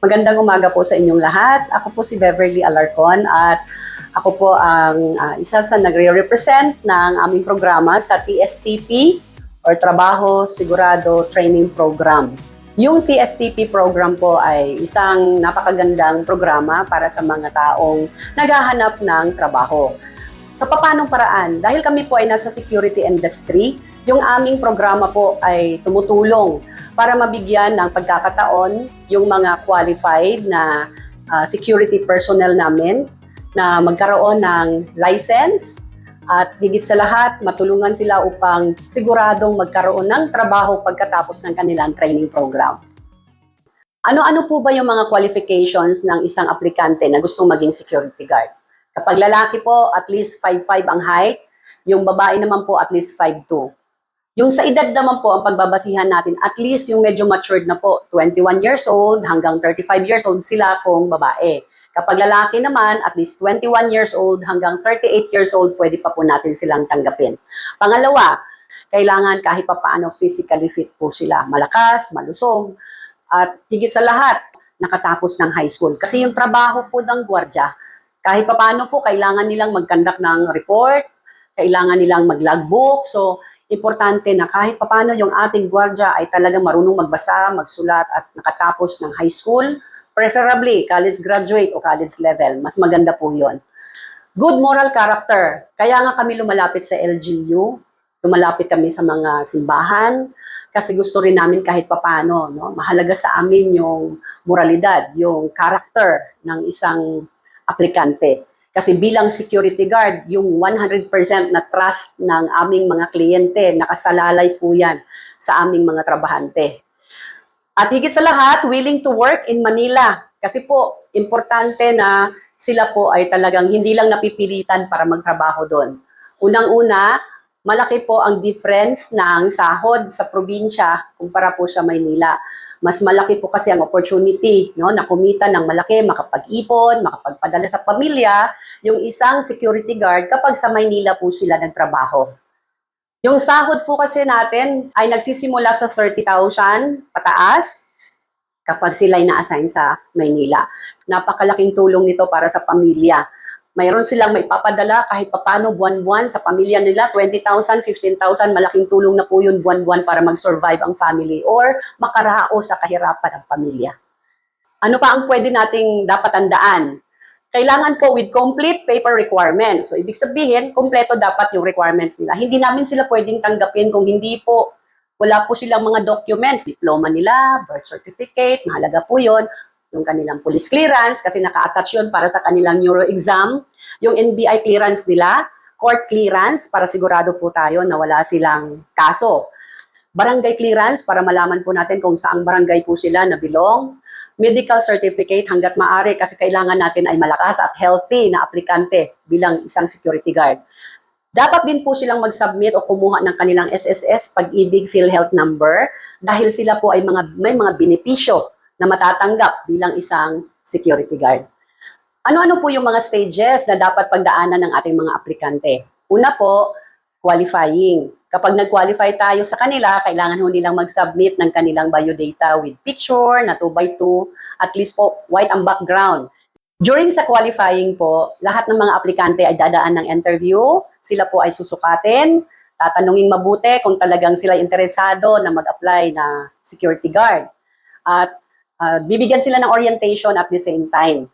Magandang umaga po sa inyong lahat. Ako po si Beverly Alarcon at ako po ang isa sa nagre-represent ng aming programa sa TSTP or Trabaho Sigurado Training Program. Yung TSTP program po ay isang napakagandang programa para sa mga taong naghahanap ng trabaho. Sa papanong paraan, dahil kami po ay nasa security industry, yung aming programa po ay tumutulong para mabigyan ng pagkakataon yung mga qualified na security personnel namin na magkaroon ng license at higit sa lahat, matulungan sila upang siguradong magkaroon ng trabaho pagkatapos ng kanilang training program. Ano-ano po ba yung mga qualifications ng isang aplikante na gustong maging security guard? Kapag lalaki po, at least 5'5" ang height. Yung babae naman po, at least 5'2". Yung sa edad naman po, ang pagbabasihan natin, at least yung medyo matured na po, 21 years old hanggang 35 years old sila kung babae. Kapag lalaki naman, at least 21 years old hanggang 38 years old, pwede pa po natin silang tanggapin. Pangalawa, kailangan kahit pa paano physically fit po sila. Malakas, malusog, at higit sa lahat, nakatapos ng high school. Kasi yung trabaho po ng gwardiya, kahit pa paano po, kailangan nilang mag-conduct ng report, kailangan nilang mag-logbook. So, importante na kahit pa paano yung ating gwardiya ay talagang marunong magbasa, magsulat at nakatapos ng high school, preferably college graduate o college level. Mas maganda po yun. Good moral character. Kaya nga kami lumalapit sa LGU, lumalapit kami sa mga simbahan, kasi gusto rin namin kahit papano, no? Mahalaga sa amin yung moralidad, yung character ng isang aplikante. Kasi bilang security guard, yung 100% na trust ng aming mga kliyente, nakasalalay po yan sa aming mga trabahante. At higit sa lahat, willing to work in Manila. Kasi po, importante na sila po ay talagang hindi lang napipilitan para magtrabaho doon. Unang-una, malaki po ang difference ng sahod sa probinsya kumpara po sa Maynila. Mas malaki po kasi ang opportunity, no, na kumita ng malaki, makapag-ipon, makapagpadala sa pamilya, yung isang security guard kapag sa Maynila po sila nagtrabaho. Yung sahod po kasi natin ay nagsisimula sa 30,000 pataas kapag sila ay na-assign sa Maynila. Napakalaking tulong nito para sa pamilya. Mayroon silang maipapadala kahit papano buwan-buwan sa pamilya nila, 20,000, 15,000, malaking tulong na po yun buwan-buwan para mag-survive ang family or makarao sa kahirapan ng pamilya. Ano pa ang pwede nating dapat tandaan? Kailangan po with complete paper requirements. So, ibig sabihin, kompleto dapat yung requirements nila. Hindi namin sila pwedeng tanggapin kung hindi po, wala po silang mga documents, diploma nila, birth certificate, mahalaga po yun, yung kanilang police clearance, kasi naka-attach yun para sa kanilang neuro exam, yung NBI clearance nila, court clearance, para sigurado po tayo na wala silang kaso. Barangay clearance, para malaman po natin kung saang barangay po sila na belong. Medical certificate hanggat maaari kasi kailangan natin ay malakas at healthy na aplikante bilang isang security guard. Dapat din po silang mag-submit o kumuha ng kanilang SSS, Pag-ibig PhilHealth number, dahil sila po ay may mga benepisyo na matatanggap bilang isang security guard. Ano-ano po yung mga stages na dapat pagdaanan ng ating mga aplikante? Una po, qualifying. Kapag nag-qualify tayo sa kanila, kailangan ho nilang mag-submit ng kanilang biodata with picture na 2x2, at least po white ang background. During sa qualifying po, lahat ng mga aplikante ay dadaan ng interview, sila po ay susukatin, tatanungin mabuti kung talagang sila interesado na mag-apply na security guard. At bibigyan sila ng orientation at the same time.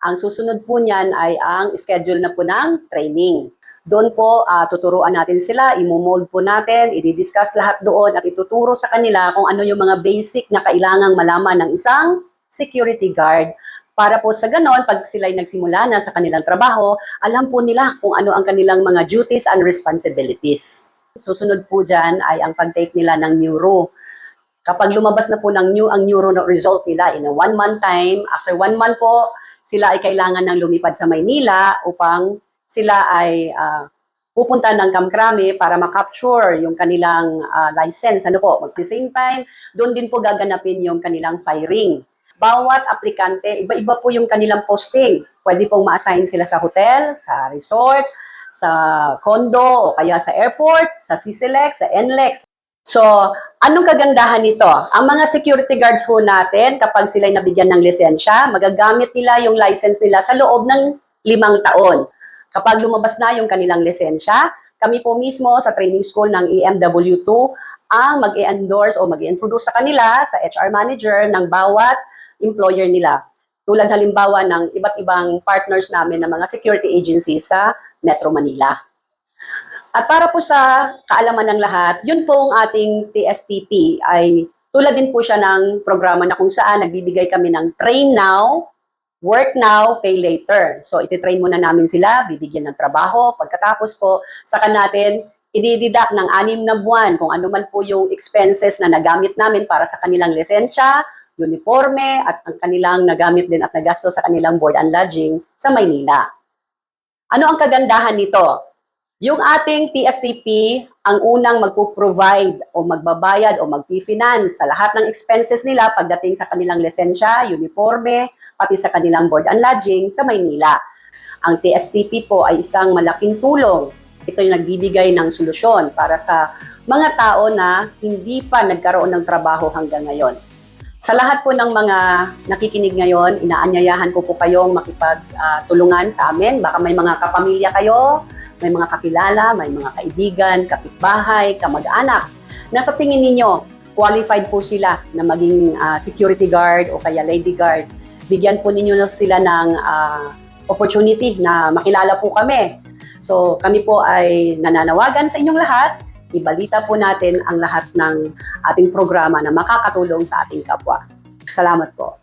Ang susunod po niyan ay ang schedule na po ng training. Doon po, tuturuan natin sila, imomold po natin, i-discuss lahat doon at ituturo sa kanila kung ano yung mga basic na kailangang malaman ng isang security guard. Para po sa ganon, pag sila ay nagsimula na sa kanilang trabaho, alam po nila kung ano ang kanilang mga duties and responsibilities. Susunod po dyan ay ang pag-take nila ng neuro. Kapag lumabas na po ang neuro result nila in a 1 month time, after 1 month po, sila ay kailangan ng lumipad sa Maynila upang sila ay pupunta ng Kamkrami para makapture yung kanilang license. Ano po? At the same time, doon din po gaganapin yung kanilang firing. Bawat aplikante, iba-iba po yung kanilang posting. Pwede pong ma-assign sila sa hotel, sa resort, sa condo, o kaya sa airport, sa CSELEC, sa NLEX. So, anong kagandahan nito? Ang mga security guards ho natin, kapag sila'y nabigyan ng lisensya, magagamit nila yung license nila sa loob ng 5 taon. Kapag lumabas na yung kanilang lisensya, kami po mismo sa training school ng EMW2 ang mag-endorse o mag-introduce sa kanila, sa HR manager ng bawat employer nila. Tulad halimbawa ng iba't ibang partners namin ng mga security agencies sa Metro Manila. At para po sa kaalaman ng lahat, yun pong ating TSTP ay tulad din po siya ng programa na kung saan nagbibigay kami ng train now, work now, pay later. So ititrain muna namin sila, bibigyan ng trabaho, pagkatapos po saka natin idididak ng 6 na buwan kung ano man po yung expenses na nagamit namin para sa kanilang lisensya, uniforme, at ang kanilang nagamit din at nagasto sa kanilang board and lodging sa Maynila. Ano ang kagandahan nito? Yung ating TSTP ang unang magpo-provide o magbabayad o magpi-finance sa lahat ng expenses nila pagdating sa kanilang lisensya, uniforme, pati sa kanilang board and lodging sa Maynila. Ang TSTP po ay isang malaking tulong. Ito yung nagbibigay ng solusyon para sa mga tao na hindi pa nagkaroon ng trabaho hanggang ngayon. Sa lahat po ng mga nakikinig ngayon, inaanyayahan ko po kayong makipagtulungan sa amin. Baka may mga kapamilya kayo, may mga kakilala, may mga kaibigan, kapitbahay, kamag-anak na sa tingin ninyo, qualified po sila na maging security guard o kaya lady guard. Bigyan po ninyo na sila ng opportunity na makilala po kami. So kami po ay nananawagan sa inyong lahat, ibalita po natin ang lahat ng ating programa na makakatulong sa ating kapwa. Salamat po.